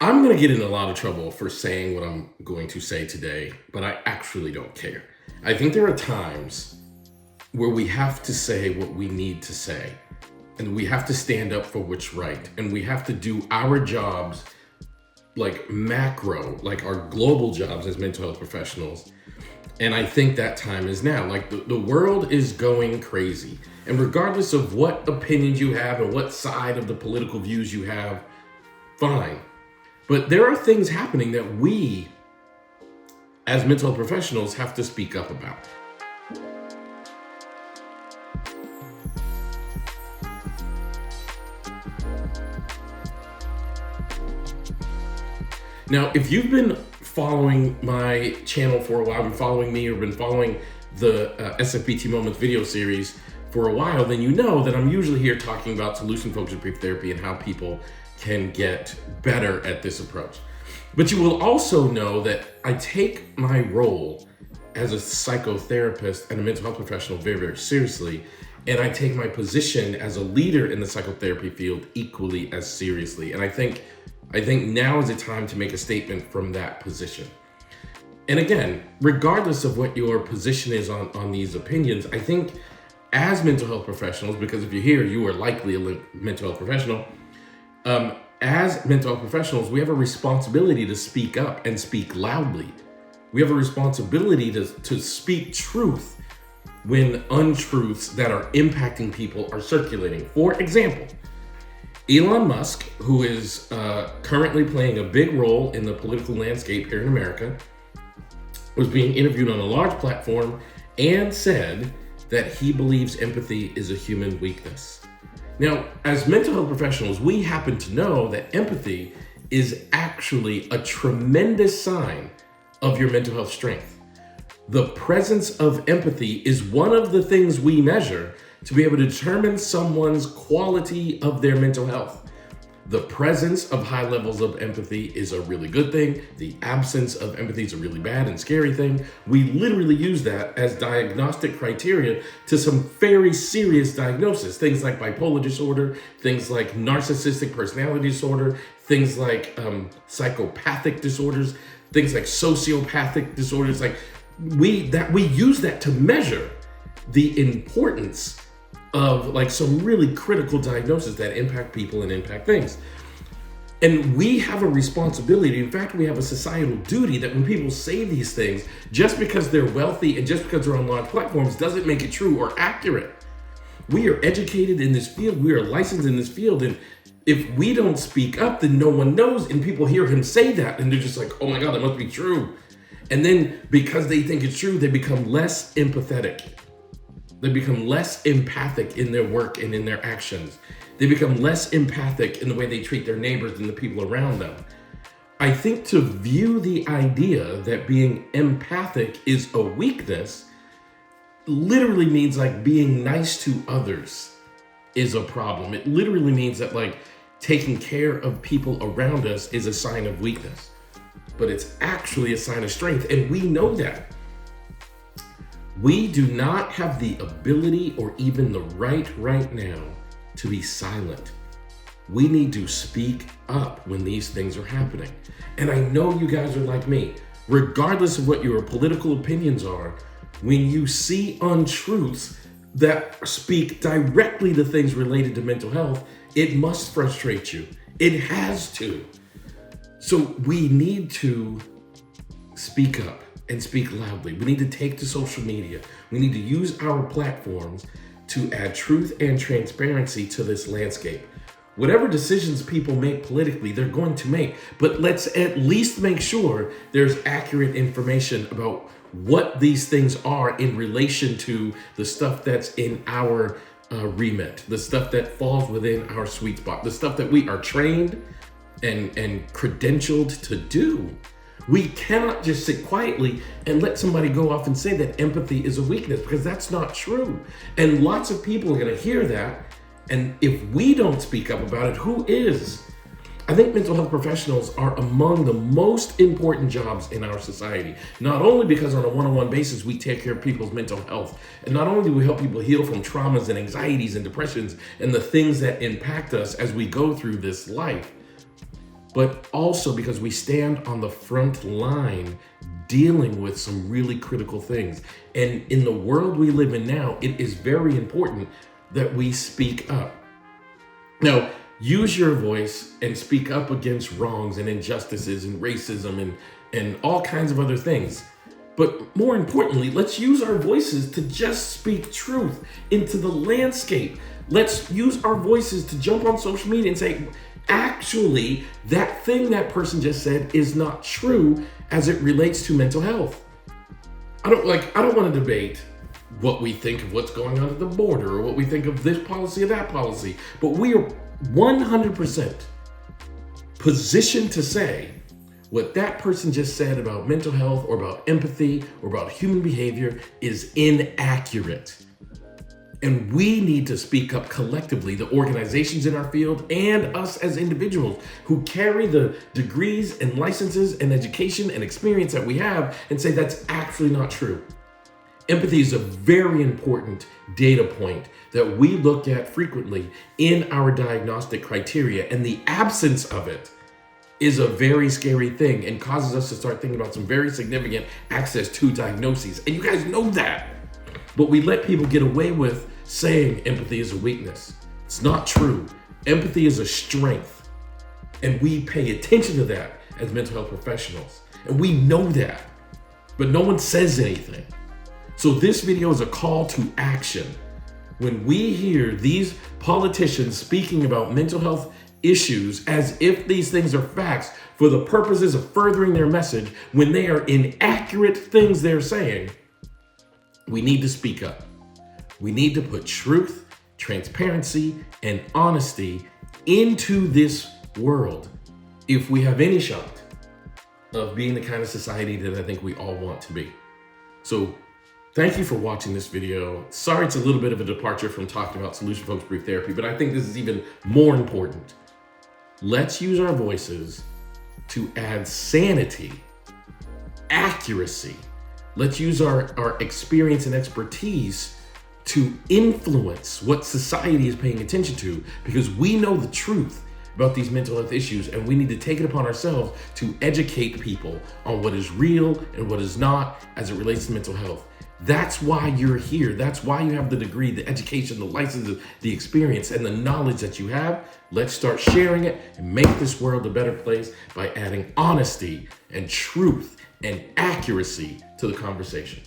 I'm going to get in a lot of trouble for saying what I'm going to say today, but I actually don't care. I think there are times where we have to say what we need to say, and we have to stand up for what's right, and we have to do our jobs like macro, like our global jobs as mental health professionals. And I think that time is now. Like the world is going crazy. And regardless of what opinions you have and what side of the political views you have, fine. But there are things happening that we, as mental health professionals, have to speak up about. Now, if you've been following my channel for a while, been following me or been following the SFBT Moments video series for a while, then you know that I'm usually here talking about solution-focused brief therapy and how people can get better at this approach. But you will also know that I take my role as a psychotherapist and a mental health professional very, very seriously. And I take my position as a leader in the psychotherapy field equally as seriously. And I think now is the time to make a statement from that position. And again, regardless of what your position is on these opinions, I think as mental health professionals, because if you're here, you are likely a mental health professional. As mental health professionals, we have a responsibility to speak up and speak loudly. We have a responsibility to speak truth when untruths that are impacting people are circulating. For example, Elon Musk, who is currently playing a big role in the political landscape here in America, was being interviewed on a large platform and said that he believes empathy is a human weakness. Now, as mental health professionals, we happen to know that empathy is actually a tremendous sign of your mental health strength. The presence of empathy is one of the things we measure to be able to determine someone's quality of their mental health. The presence of high levels of empathy is a really good thing. The absence of empathy is a really bad and scary thing. We literally use that as diagnostic criteria to some very serious diagnoses. Things like bipolar disorder, things like narcissistic personality disorder, things like psychopathic disorders, things like sociopathic disorders. Like we use that to measure the importance of like some really critical diagnoses that impact people and impact things. And we have a responsibility, in fact, we have a societal duty that when people say these things, just because they're wealthy and just because they're on large platforms doesn't make it true or accurate. We are educated in this field, we are licensed in this field, and if we don't speak up, then no one knows, and people hear him say that and they're just like, oh my God, that must be true. And then because they think it's true, they become less empathetic. They become less empathic in their work and in their actions. They become less empathic in the way they treat their neighbors and the people around them. I think to view the idea that being empathic is a weakness literally means like being nice to others is a problem. It literally means that like taking care of people around us is a sign of weakness, but it's actually a sign of strength. And we know that. We do not have the ability or even the right now to be silent. We need to speak up when these things are happening. And I know you guys are like me. Regardless of what your political opinions are, when you see untruths that speak directly to things related to mental health, it must frustrate you. It has to. So we need to speak up and speak loudly. We need to take to social media. We need to use our platforms to add truth and transparency to this landscape. Whatever decisions people make politically, they're going to make, but let's at least make sure there's accurate information about what these things are in relation to the stuff that's in our remit, the stuff that falls within our sweet spot, the stuff that we are trained and credentialed to do. We cannot just sit quietly and let somebody go off and say that empathy is a weakness, because that's not true. And lots of people are going to hear that. And if we don't speak up about it, who is? I think mental health professionals are among the most important jobs in our society. Not only because on a one-on-one basis, we take care of people's mental health. And not only do we help people heal from traumas and anxieties and depressions and the things that impact us as we go through this life, but also because we stand on the front line dealing with some really critical things. And in the world we live in now, it is very important that we speak up. Now, use your voice and speak up against wrongs and injustices and racism and all kinds of other things. But more importantly, let's use our voices to just speak truth into the landscape. Let's use our voices to jump on social media and say, actually, that thing that person just said is not true as it relates to mental health. I don't want to debate what we think of what's going on at the border or what we think of this policy or that policy, but we are 100% positioned to say what that person just said about mental health or about empathy or about human behavior is inaccurate. And we need to speak up collectively, the organizations in our field and us as individuals who carry the degrees and licenses and education and experience that we have and say that's actually not true. Empathy is a very important data point that we look at frequently in our diagnostic criteria, and the absence of it is a very scary thing and causes us to start thinking about some very significant access to diagnoses. And you guys know that, but we let people get away with saying empathy is a weakness. It's not true. Empathy is a strength, and we pay attention to that as mental health professionals, and we know that, but no one says anything. So this video is a call to action. When we hear these politicians speaking about mental health issues as if these things are facts for the purposes of furthering their message, when they are inaccurate things they're saying, we need to speak up. We need to put truth, transparency, and honesty into this world if we have any shot of being the kind of society that I think we all want to be. So thank you for watching this video. Sorry it's a little bit of a departure from talking about solution focused brief therapy, but I think this is even more important. Let's use our voices to add sanity, accuracy. Let's use our experience and expertise to influence what society is paying attention to, because we know the truth about these mental health issues, and we need to take it upon ourselves to educate people on what is real and what is not as it relates to mental health. That's why you're here. That's why you have the degree, the education, the license, the experience, and the knowledge that you have. Let's start sharing it and make this world a better place by adding honesty and truth and accuracy to the conversation.